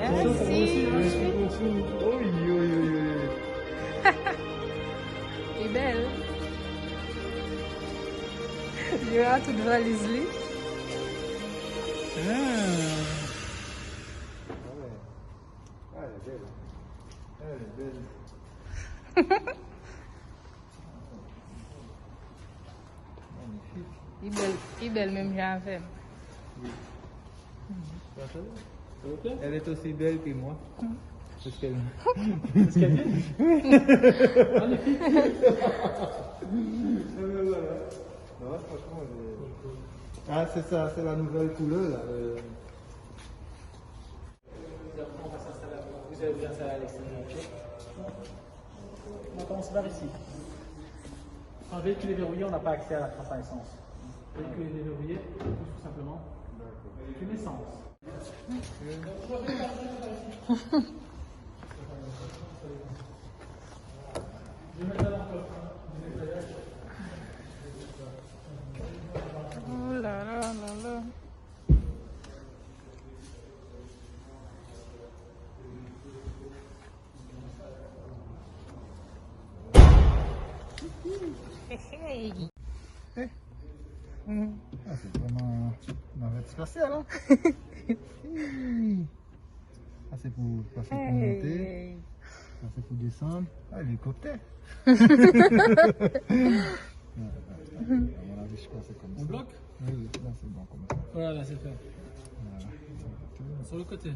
Merci. Oui, oui, oui. Elle est belle. Il y aura toute valise. Ah, elle est belle. Elle est belle. Magnifique. Il est belle même j'en fais. Elle est aussi belle que moi. Parce qu'elle... Non, franchement, ah, c'est ça, c'est la nouvelle couleur là. On va s'installer à vous. Vous allez vous installer à l'extérieur. On va commencer par ici. Quand le véhicule est verrouillé, on n'a pas accès à la trace à essence. Le véhicule est déverrouillé, tout simplement. Une essence. Je vais mettre là encore. Oh là là là là. Hey. Ah, c'est vraiment navette spatiale, hein? Ça c'est pour monter, ça c'est pour descendre. Ah, l'hélicoptère. À mon avis, je crois que c'est comme ça. On bloque? Oui, là c'est bon comme ça. Voilà, là c'est fait. Voilà. Sur le côté.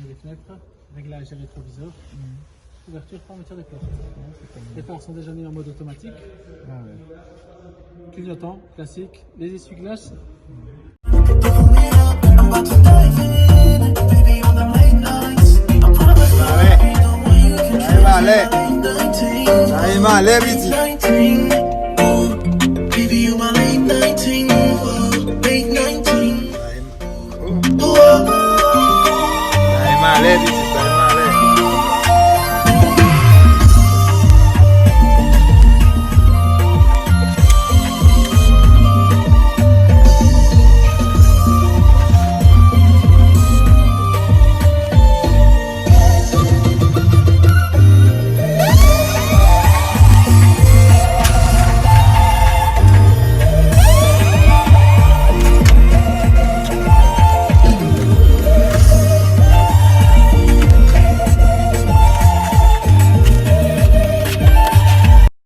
Les fenêtres, réglage des rétroviseurs. Ouverture, fermeture des portes. Les portes sont déjà mises en mode automatique. Ah ouais. Clignotant, classique. Les essuie-glaces. Allez, vite.